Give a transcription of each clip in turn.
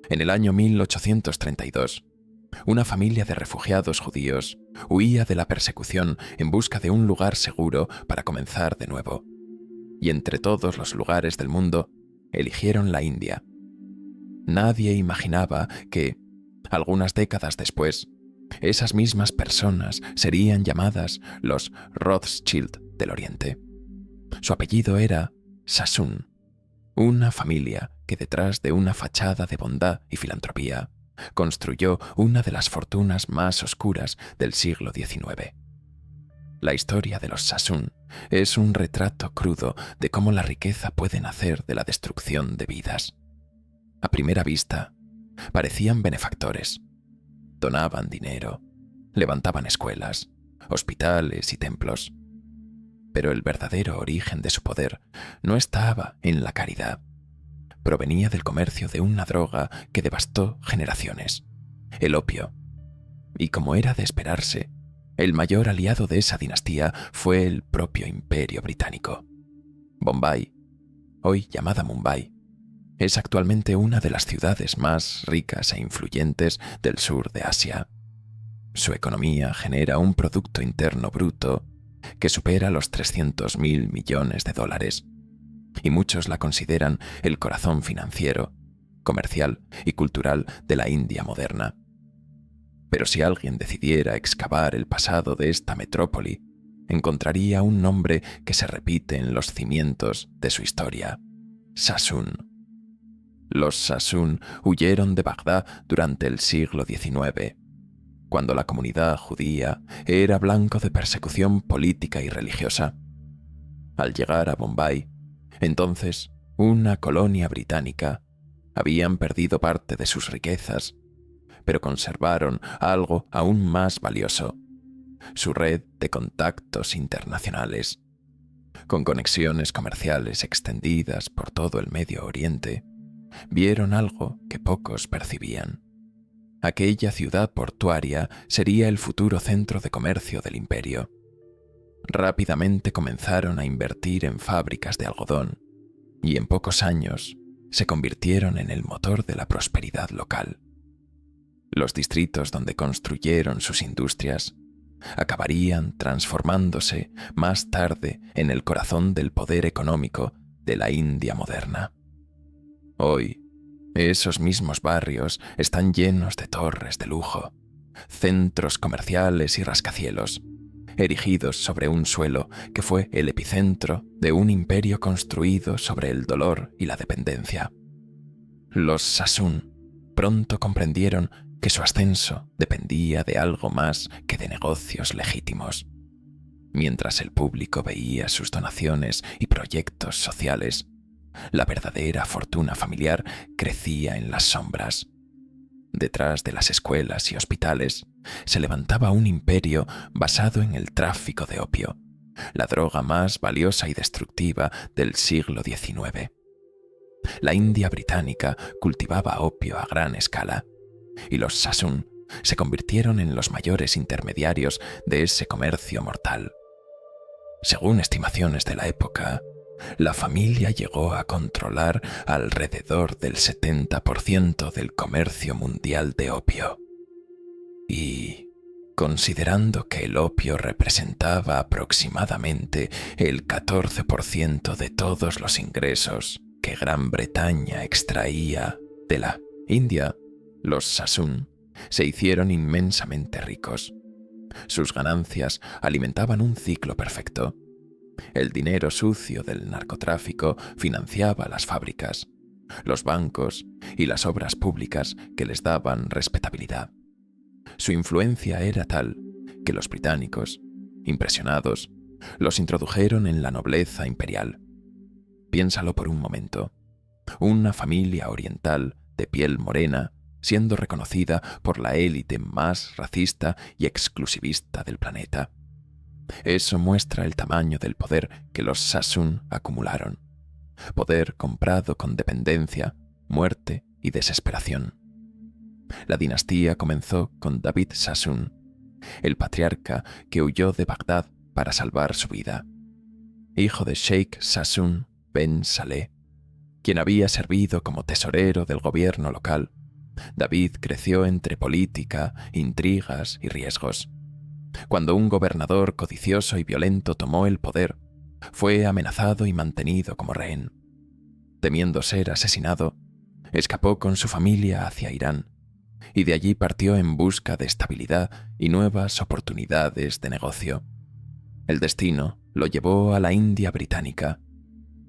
En el año 1832, una familia de refugiados judíos huía de la persecución en busca de un lugar seguro para comenzar de nuevo. Y entre todos los lugares del mundo, eligieron la India. Nadie imaginaba que, algunas décadas después, esas mismas personas serían llamadas los Rothschild del Oriente. Su apellido era Sassoon, una familia que detrás de una fachada de bondad y filantropía construyó una de las fortunas más oscuras del siglo XIX. La historia de los Sassoon es un retrato crudo de cómo la riqueza puede nacer de la destrucción de vidas. A primera vista, parecían benefactores. Donaban dinero, levantaban escuelas, hospitales y templos. Pero el verdadero origen de su poder no estaba en la caridad. Provenía del comercio de una droga que devastó generaciones, el opio. Y como era de esperarse, el mayor aliado de esa dinastía fue el propio Imperio Británico. Bombay, hoy llamada Mumbai, es actualmente una de las ciudades más ricas e influyentes del sur de Asia. Su economía genera un Producto Interno Bruto que supera los 300.000 millones de dólares, y muchos la consideran el corazón financiero, comercial y cultural de la India moderna. Pero si alguien decidiera excavar el pasado de esta metrópoli, encontraría un nombre que se repite en los cimientos de su historia: Sassoon. Los Sassoon huyeron de Bagdad durante el siglo XIX, cuando la comunidad judía era blanco de persecución política y religiosa. Al llegar a Bombay, entonces una colonia británica, habían perdido parte de sus riquezas, pero conservaron algo aún más valioso: su red de contactos internacionales. Con conexiones comerciales extendidas por todo el Medio Oriente, vieron algo que pocos percibían. Aquella ciudad portuaria sería el futuro centro de comercio del imperio. Rápidamente comenzaron a invertir en fábricas de algodón y en pocos años se convirtieron en el motor de la prosperidad local. Los distritos donde construyeron sus industrias acabarían transformándose más tarde en el corazón del poder económico de la India moderna. Hoy, esos mismos barrios están llenos de torres de lujo, centros comerciales y rascacielos, erigidos sobre un suelo que fue el epicentro de un imperio construido sobre el dolor y la dependencia. Los Sassoon pronto comprendieron que su ascenso dependía de algo más que de negocios legítimos. Mientras el público veía sus donaciones y proyectos sociales, la verdadera fortuna familiar crecía en las sombras. Detrás de las escuelas y hospitales se levantaba un imperio basado en el tráfico de opio, la droga más valiosa y destructiva del siglo XIX. La India británica cultivaba opio a gran escala, y los Sassoon se convirtieron en los mayores intermediarios de ese comercio mortal. Según estimaciones de la época, la familia llegó a controlar alrededor del 70% del comercio mundial de opio. Y, considerando que el opio representaba aproximadamente el 14% de todos los ingresos que Gran Bretaña extraía de la India, los Sassoon se hicieron inmensamente ricos. Sus ganancias alimentaban un ciclo perfecto. El dinero sucio del narcotráfico financiaba las fábricas, los bancos y las obras públicas que les daban respetabilidad. Su influencia era tal que los británicos, impresionados, los introdujeron en la nobleza imperial. Piénsalo por un momento. Una familia oriental de piel morena siendo reconocida por la élite más racista y exclusivista del planeta. Eso muestra el tamaño del poder que los Sassoon acumularon. Poder comprado con dependencia, muerte y desesperación. La dinastía comenzó con David Sassoon, el patriarca que huyó de Bagdad para salvar su vida, hijo de Sheikh Sassoon Ben Saleh, quien había servido como tesorero del gobierno local David creció entre política, intrigas y riesgos. Cuando un gobernador codicioso y violento tomó el poder, fue amenazado y mantenido como rehén. Temiendo ser asesinado, escapó con su familia hacia Irán y de allí partió en busca de estabilidad y nuevas oportunidades de negocio. El destino lo llevó a la India británica,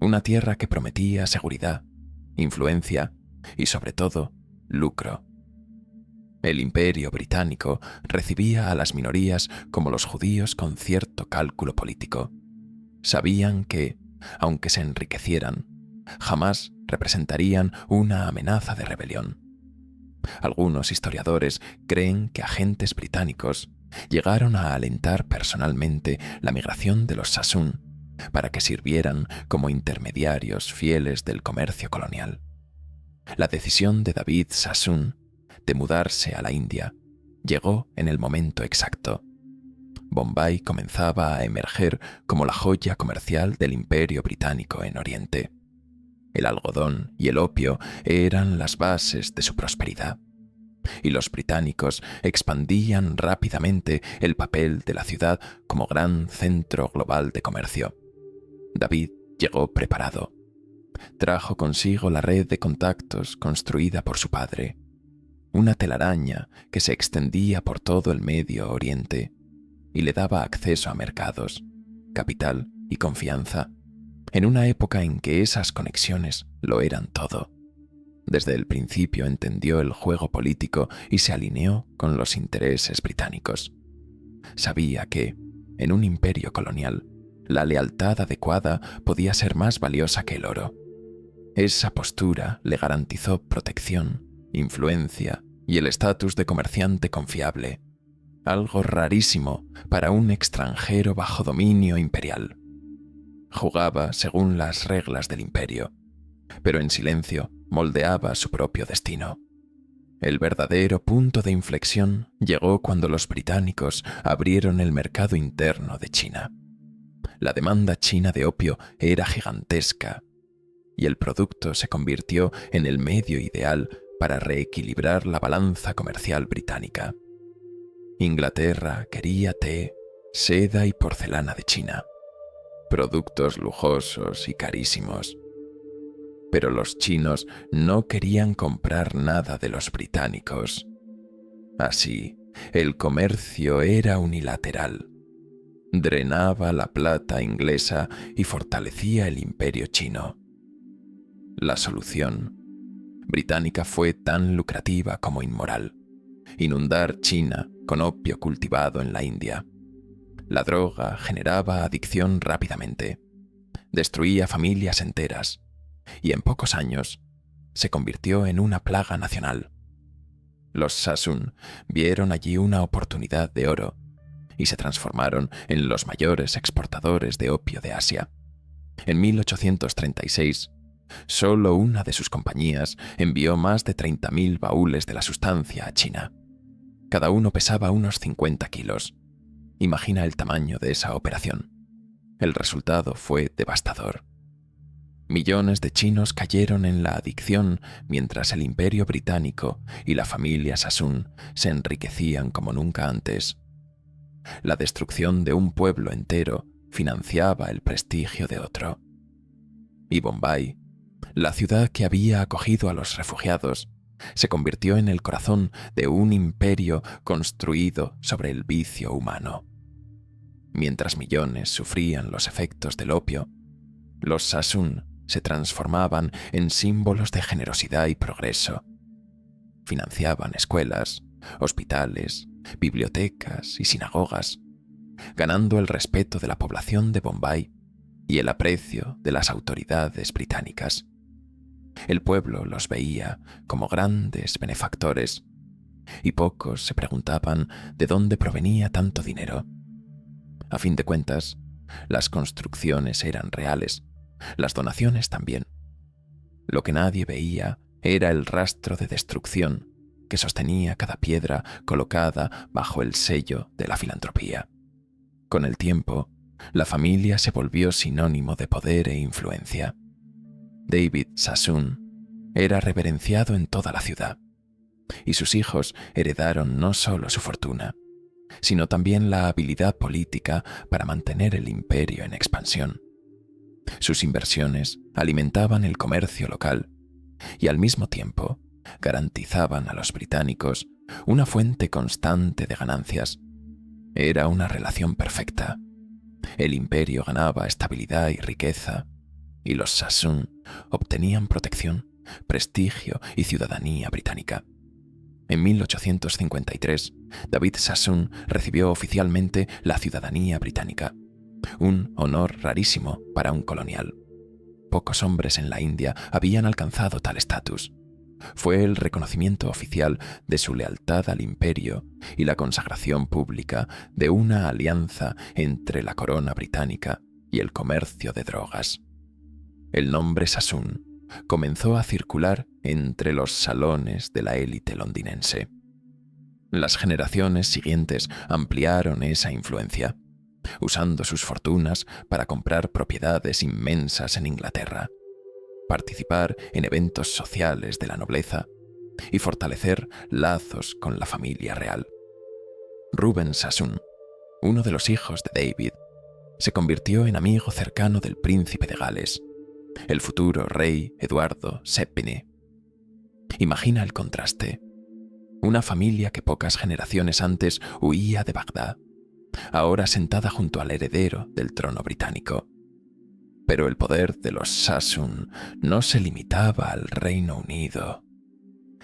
una tierra que prometía seguridad, influencia y, sobre todo, lucro. El Imperio británico recibía a las minorías como los judíos con cierto cálculo político. Sabían que, aunque se enriquecieran, jamás representarían una amenaza de rebelión. Algunos historiadores creen que agentes británicos llegaron a alentar personalmente la migración de los Sassoon para que sirvieran como intermediarios fieles del comercio colonial. La decisión de David Sassoon de mudarse a la India llegó en el momento exacto. Bombay comenzaba a emerger como la joya comercial del Imperio británico en Oriente. El algodón y el opio eran las bases de su prosperidad, y los británicos expandían rápidamente el papel de la ciudad como gran centro global de comercio. David llegó preparado. Trajo consigo la red de contactos construida por su padre, una telaraña que se extendía por todo el Medio Oriente y le daba acceso a mercados, capital y confianza, en una época en que esas conexiones lo eran todo. Desde el principio entendió el juego político y se alineó con los intereses británicos. Sabía que, en un imperio colonial, la lealtad adecuada podía ser más valiosa que el oro. Esa postura le garantizó protección, influencia y el estatus de comerciante confiable, algo rarísimo para un extranjero bajo dominio imperial. Jugaba según las reglas del imperio, pero en silencio moldeaba su propio destino. El verdadero punto de inflexión llegó cuando los británicos abrieron el mercado interno de China. La demanda china de opio era gigantesca y el producto se convirtió en el medio ideal para reequilibrar la balanza comercial británica. Inglaterra quería té, seda y porcelana de China, productos lujosos y carísimos. Pero los chinos no querían comprar nada de los británicos. Así, el comercio era unilateral. Drenaba la plata inglesa y fortalecía el imperio chino. La solución británica fue tan lucrativa como inmoral: inundar China con opio cultivado en la India. La droga generaba adicción rápidamente, destruía familias enteras y en pocos años se convirtió en una plaga nacional. Los Sassoon vieron allí una oportunidad de oro y se transformaron en los mayores exportadores de opio de Asia. En 1836, solo una de sus compañías envió más de 30.000 baúles de la sustancia a China. Cada uno pesaba unos 50 kilos. Imagina el tamaño de esa operación. El resultado fue devastador. Millones de chinos cayeron en la adicción mientras el Imperio británico y la familia Sassoon se enriquecían como nunca antes. La destrucción de un pueblo entero financiaba el prestigio de otro. Y Bombay, la ciudad que había acogido a los refugiados, se convirtió en el corazón de un imperio construido sobre el vicio humano. Mientras millones sufrían los efectos del opio, los Sassoon se transformaban en símbolos de generosidad y progreso. Financiaban escuelas, hospitales, bibliotecas y sinagogas, ganando el respeto de la población de Bombay y el aprecio de las autoridades británicas. El pueblo los veía como grandes benefactores y pocos se preguntaban de dónde provenía tanto dinero. A fin de cuentas, las construcciones eran reales, las donaciones también. Lo que nadie veía era el rastro de destrucción que sostenía cada piedra colocada bajo el sello de la filantropía. Con el tiempo, la familia se volvió sinónimo de poder e influencia. David Sassoon era reverenciado en toda la ciudad. y sus hijos heredaron no solo su fortuna, sino también la habilidad política para mantener el imperio en expansión. Sus inversiones alimentaban el comercio local y al mismo tiempo garantizaban a los británicos una fuente constante de ganancias. Era una relación perfecta. El imperio ganaba estabilidad y riqueza, y los Sassoon obtenían protección, prestigio y ciudadanía británica. En 1853, David Sassoon recibió oficialmente la ciudadanía británica, un honor rarísimo para un colonial. Pocos hombres en la India habían alcanzado tal estatus. Fue el reconocimiento oficial de su lealtad al imperio y la consagración pública de una alianza entre la corona británica y el comercio de drogas. El nombre Sassoon comenzó a circular entre los salones de la élite londinense. Las generaciones siguientes ampliaron esa influencia, usando sus fortunas para comprar propiedades inmensas en Inglaterra, participar en eventos sociales de la nobleza y fortalecer lazos con la familia real. Reuben Sassoon, uno de los hijos de David, se convirtió en amigo cercano del príncipe de Gales, el futuro rey Eduardo VII. Imagina el contraste. Una familia que pocas generaciones antes huía de Bagdad, ahora sentada junto al heredero del trono británico. Pero el poder de los Sassoon no se limitaba al Reino Unido.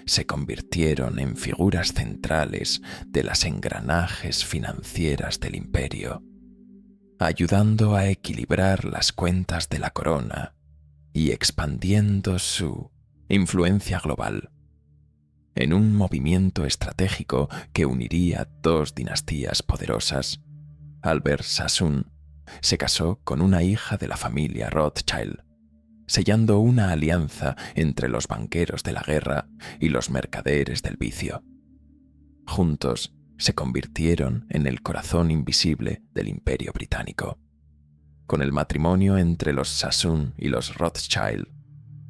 Se convirtieron en figuras centrales de las engranajes financieras del imperio, ayudando a equilibrar las cuentas de la corona y expandiendo su influencia global, en un movimiento estratégico que uniría dos dinastías poderosas. Albert Sassoon se casó con una hija de la familia Rothschild, sellando una alianza entre los banqueros de la guerra y los mercaderes del vicio. Juntos se convirtieron en el corazón invisible del imperio británico. Con el matrimonio entre los Sassoon y los Rothschild,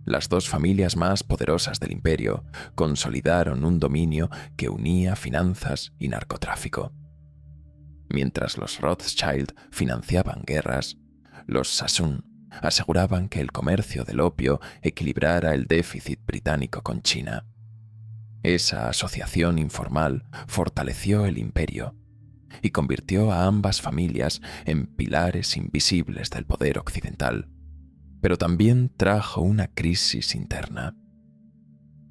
las dos familias más poderosas del imperio consolidaron un dominio que unía finanzas y narcotráfico. Mientras los Rothschild financiaban guerras, los Sassoon aseguraban que el comercio del opio equilibrara el déficit británico con China. Esa asociación informal fortaleció el imperio y convirtió a ambas familias en pilares invisibles del poder occidental, pero también trajo una crisis interna.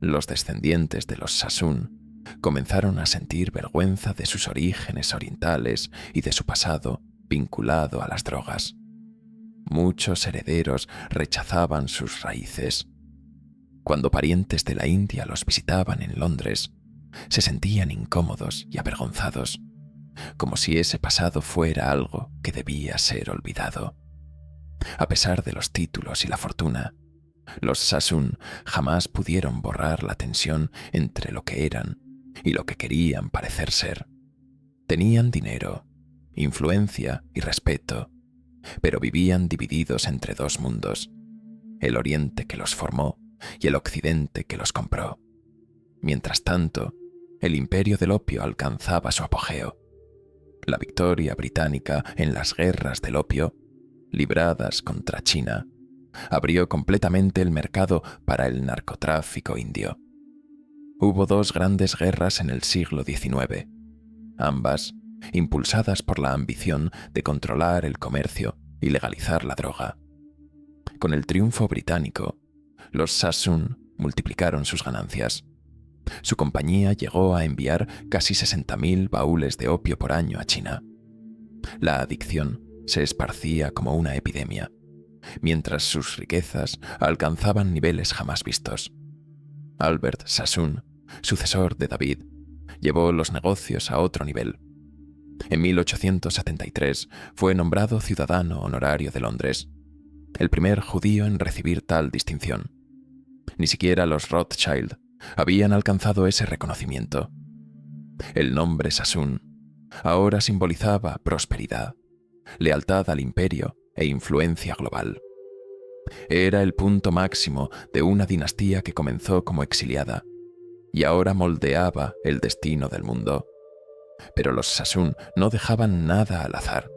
Los descendientes de los Sassoon comenzaron a sentir vergüenza de sus orígenes orientales y de su pasado vinculado a las drogas. Muchos herederos rechazaban sus raíces. Cuando parientes de la India los visitaban en Londres, se sentían incómodos y avergonzados, como si ese pasado fuera algo que debía ser olvidado. A pesar de los títulos y la fortuna, los Sassoon jamás pudieron borrar la tensión entre lo que eran y lo que querían parecer ser. Tenían dinero, influencia y respeto, pero vivían divididos entre dos mundos, el Oriente que los formó y el Occidente que los compró. Mientras tanto, el imperio del opio alcanzaba su apogeo. La victoria británica en las guerras del opio, libradas contra China, abrió completamente el mercado para el narcotráfico indio. Hubo dos grandes guerras en el siglo XIX, ambas impulsadas por la ambición de controlar el comercio y legalizar la droga. Con el triunfo británico, los Sassoon multiplicaron sus ganancias. Su compañía llegó a enviar casi 60.000 baúles de opio por año a China. La adicción se esparcía como una epidemia, mientras sus riquezas alcanzaban niveles jamás vistos. Albert Sassoon, sucesor de David, llevó los negocios a otro nivel. En 1873 fue nombrado ciudadano honorario de Londres, el primer judío en recibir tal distinción. Ni siquiera los Rothschild habían alcanzado ese reconocimiento. El nombre Sassoon ahora simbolizaba prosperidad, lealtad al imperio e influencia global. Era el punto máximo de una dinastía que comenzó como exiliada y ahora moldeaba el destino del mundo. Pero los Sassoon no dejaban nada al azar.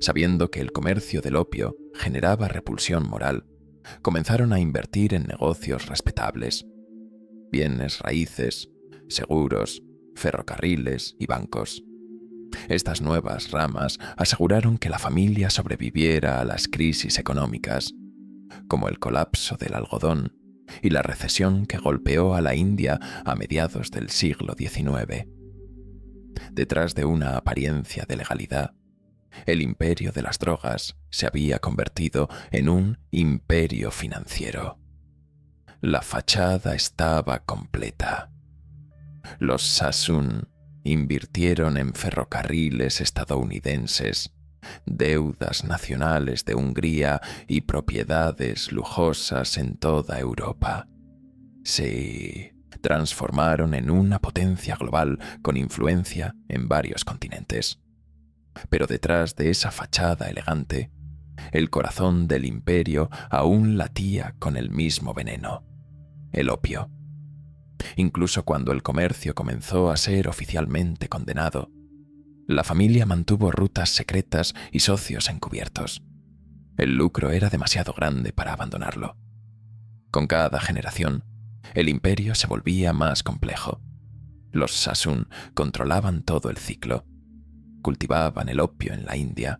Sabiendo que el comercio del opio generaba repulsión moral, comenzaron a invertir en negocios respetables: bienes raíces, seguros, ferrocarriles y bancos. Estas nuevas ramas aseguraron que la familia sobreviviera a las crisis económicas, como el colapso del algodón y la recesión que golpeó a la India a mediados del siglo XIX. Detrás de una apariencia de legalidad, el imperio de las drogas se había convertido en un imperio financiero. La fachada estaba completa. Los Sassoon invirtieron en ferrocarriles estadounidenses, deudas nacionales de Hungría y propiedades lujosas en toda Europa. Se transformaron en una potencia global con influencia en varios continentes. Pero detrás de esa fachada elegante, el corazón del imperio aún latía con el mismo veneno: el opio. Incluso cuando el comercio comenzó a ser oficialmente condenado, la familia mantuvo rutas secretas y socios encubiertos. El lucro era demasiado grande para abandonarlo. Con cada generación, el imperio se volvía más complejo. Los Sassoon controlaban todo el ciclo. Cultivaban el opio en la India,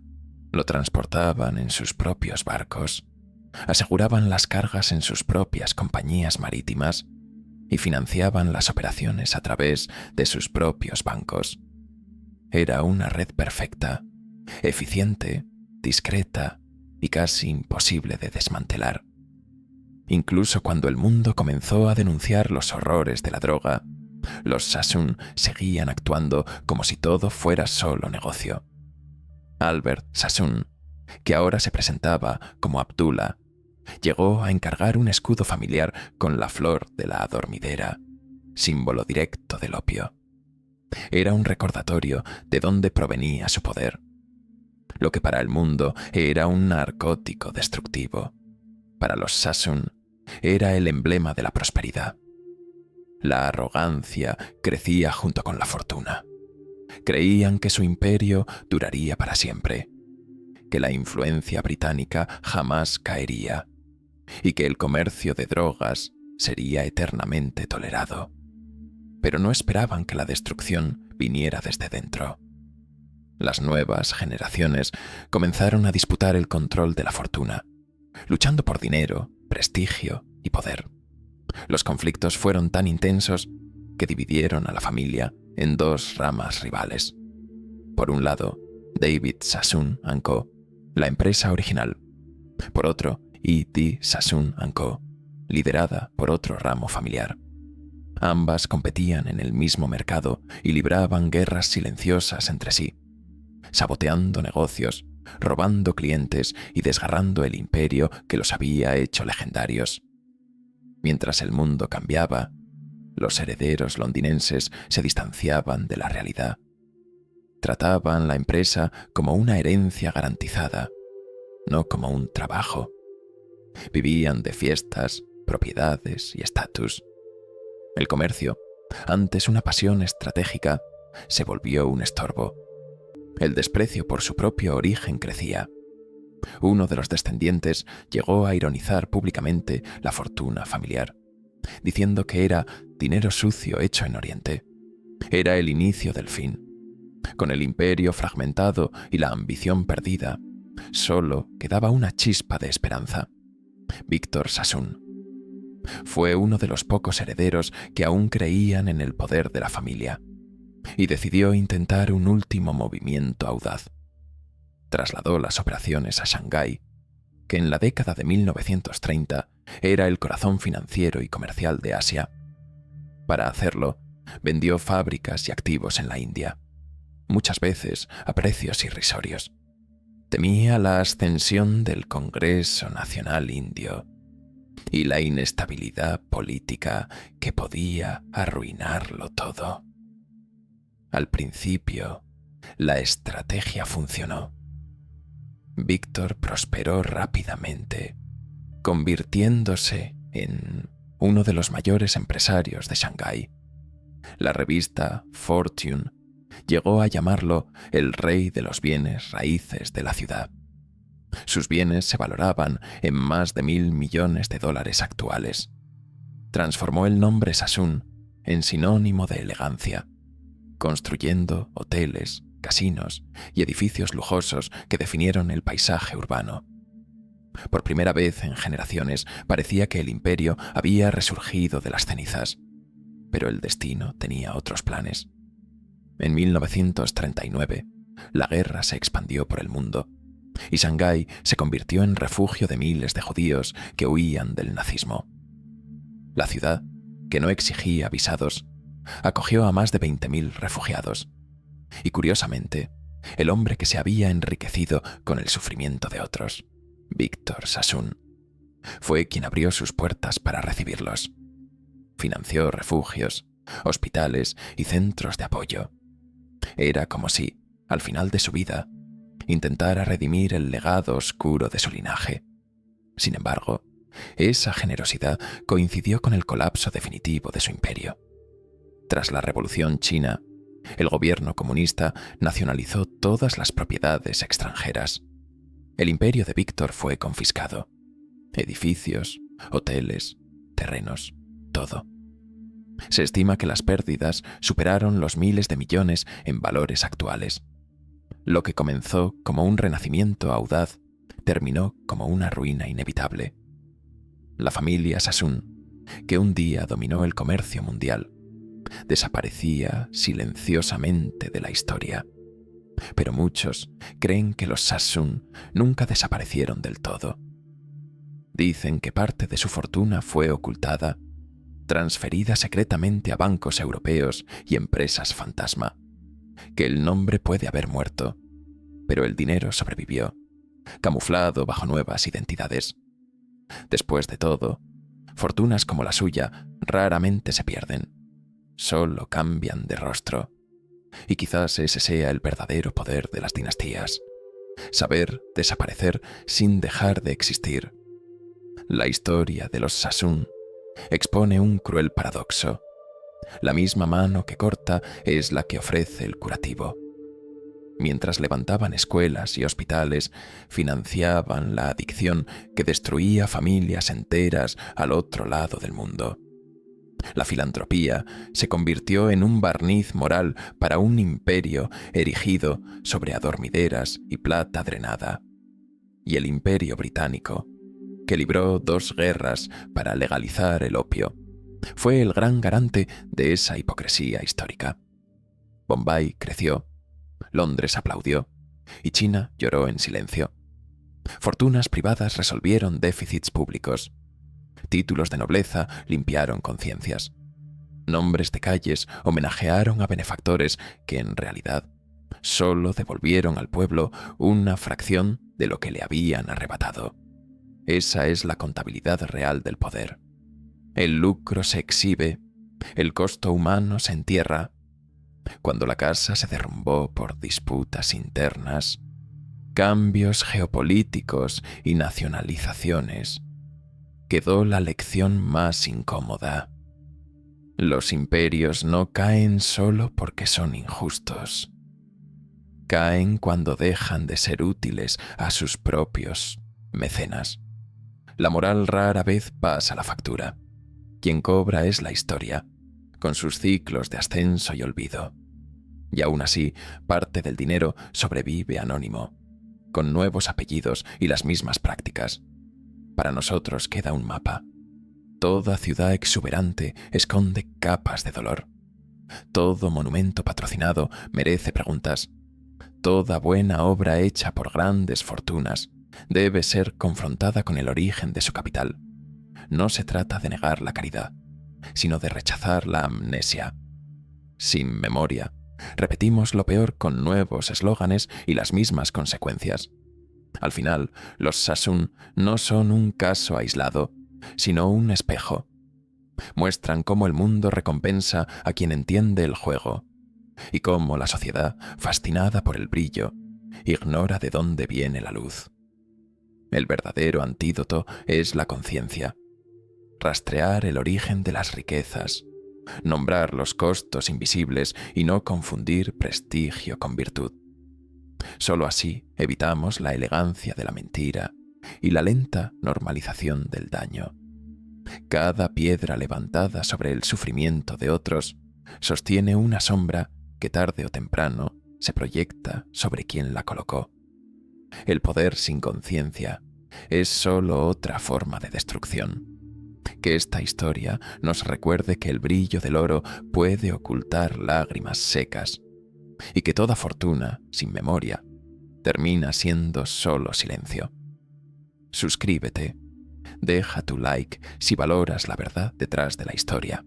lo transportaban en sus propios barcos, aseguraban las cargas en sus propias compañías marítimas y financiaban las operaciones a través de sus propios bancos. Era una red perfecta, eficiente, discreta y casi imposible de desmantelar. Incluso cuando el mundo comenzó a denunciar los horrores de la droga, los Sassoon seguían actuando como si todo fuera solo negocio. Albert Sassoon, que ahora se presentaba como Abdullah, llegó a encargar un escudo familiar con la flor de la adormidera, símbolo directo del opio. Era un recordatorio de dónde provenía su poder. Lo que para el mundo era un narcótico destructivo, para los Sassoon era el emblema de la prosperidad. La arrogancia crecía junto con la fortuna. Creían que su imperio duraría para siempre, que la influencia británica jamás caería y que el comercio de drogas sería eternamente tolerado. Pero no esperaban que la destrucción viniera desde dentro. Las nuevas generaciones comenzaron a disputar el control de la fortuna, luchando por dinero, prestigio y poder. Los conflictos fueron tan intensos que dividieron a la familia en dos ramas rivales. Por un lado, David Sassoon & Co., la empresa original. Por otro, E.T. Sassoon & Co., liderada por otro ramo familiar. Ambas competían en el mismo mercado y libraban guerras silenciosas entre sí, saboteando negocios, robando clientes y desgarrando el imperio que los había hecho legendarios. Mientras el mundo cambiaba, los herederos londinenses se distanciaban de la realidad. Trataban la empresa como una herencia garantizada, no como un trabajo. Vivían de fiestas, propiedades y estatus. El comercio, antes una pasión estratégica, se volvió un estorbo. El desprecio por su propio origen crecía. Uno de los descendientes llegó a ironizar públicamente la fortuna familiar, diciendo que era dinero sucio hecho en Oriente. Era el inicio del fin. Con el imperio fragmentado y la ambición perdida, solo quedaba una chispa de esperanza: Victor Sassoon. Fue uno de los pocos herederos que aún creían en el poder de la familia, y decidió intentar un último movimiento audaz. Trasladó las operaciones a Shanghái, que en la década de 1930 era el corazón financiero y comercial de Asia. Para hacerlo, vendió fábricas y activos en la India, muchas veces a precios irrisorios. Temía la ascensión del Congreso Nacional Indio y la inestabilidad política que podía arruinarlo todo. Al principio, la estrategia funcionó. Víctor prosperó rápidamente, convirtiéndose en uno de los mayores empresarios de Shanghái. La revista Fortune llegó a llamarlo el rey de los bienes raíces de la ciudad. Sus bienes se valoraban en más de $1.000 millones actuales. Transformó el nombre Sassoon en sinónimo de elegancia, construyendo hoteles, casinos y edificios lujosos que definieron el paisaje urbano. Por primera vez en generaciones parecía que el imperio había resurgido de las cenizas, pero el destino tenía otros planes. En 1939, la guerra se expandió por el mundo y Shanghái se convirtió en refugio de miles de judíos que huían del nazismo. La ciudad, que no exigía visados, acogió a más de 20.000 refugiados. Y curiosamente, el hombre que se había enriquecido con el sufrimiento de otros, Víctor Sassoon, fue quien abrió sus puertas para recibirlos. Financió refugios, hospitales y centros de apoyo. Era como si, al final de su vida, intentara redimir el legado oscuro de su linaje. Sin embargo, esa generosidad coincidió con el colapso definitivo de su imperio. Tras la Revolución China, el gobierno comunista nacionalizó todas las propiedades extranjeras. El imperio de Víctor fue confiscado. Edificios, hoteles, terrenos, todo. Se estima que las pérdidas superaron los miles de millones en valores actuales. Lo que comenzó como un renacimiento audaz terminó como una ruina inevitable. La familia Sassoon, que un día dominó el comercio mundial, desaparecía silenciosamente de la historia. Pero muchos creen que los Sassoon nunca desaparecieron del todo. Dicen que parte de su fortuna fue ocultada, transferida secretamente a bancos europeos y empresas fantasma, que el nombre puede haber muerto, pero el dinero sobrevivió, camuflado bajo nuevas identidades. Después de todo, fortunas como la suya raramente se pierden, solo cambian de rostro. Y quizás ese sea el verdadero poder de las dinastías: saber desaparecer sin dejar de existir. La historia de los Sassoon expone un cruel paradoxo. La misma mano que corta es la que ofrece el curativo. Mientras levantaban escuelas y hospitales, financiaban la adicción que destruía familias enteras al otro lado del mundo. La filantropía se convirtió en un barniz moral para un imperio erigido sobre adormideras y plata drenada. Y el imperio británico, que libró 2 guerras para legalizar el opio, fue el gran garante de esa hipocresía histórica. Bombay creció, Londres aplaudió y China lloró en silencio. Fortunas privadas resolvieron déficits públicos. Títulos de nobleza limpiaron conciencias. Nombres de calles homenajearon a benefactores que en realidad solo devolvieron al pueblo una fracción de lo que le habían arrebatado. Esa es la contabilidad real del poder. El lucro se exhibe, el costo humano se entierra. Cuando la casa se derrumbó por disputas internas, cambios geopolíticos y nacionalizaciones, quedó la lección más incómoda. Los imperios no caen solo porque son injustos. Caen cuando dejan de ser útiles a sus propios mecenas. La moral rara vez pasa la factura. Quien cobra es la historia, con sus ciclos de ascenso y olvido. Y aún así, parte del dinero sobrevive anónimo, con nuevos apellidos y las mismas prácticas. Para nosotros queda un mapa. Toda ciudad exuberante esconde capas de dolor. Todo monumento patrocinado merece preguntas. Toda buena obra hecha por grandes fortunas debe ser confrontada con el origen de su capital. No se trata de negar la caridad, sino de rechazar la amnesia. Sin memoria, repetimos lo peor con nuevos eslóganes y las mismas consecuencias. Al final, los Sassoon no son un caso aislado, sino un espejo. Muestran cómo el mundo recompensa a quien entiende el juego, y cómo la sociedad, fascinada por el brillo, ignora de dónde viene la luz. El verdadero antídoto es la conciencia. rastrear el origen de las riquezas, nombrar los costos invisibles y no confundir prestigio con virtud. Solo así evitamos la elegancia de la mentira y la lenta normalización del daño. Cada piedra levantada sobre el sufrimiento de otros sostiene una sombra que tarde o temprano se proyecta sobre quien la colocó. El poder sin conciencia es solo otra forma de destrucción. Que esta historia nos recuerde que el brillo del oro puede ocultar lágrimas secas y que toda fortuna sin memoria termina siendo solo silencio. Suscríbete, deja tu like si valoras la verdad detrás de la historia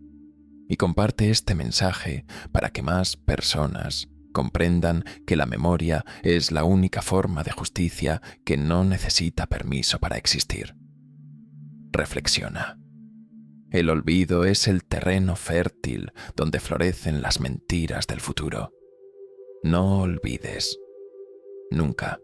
y comparte este mensaje para que más personas comprendan que la memoria es la única forma de justicia que no necesita permiso para existir. Reflexiona. El olvido es el terreno fértil donde florecen las mentiras del futuro. No olvides. Nunca.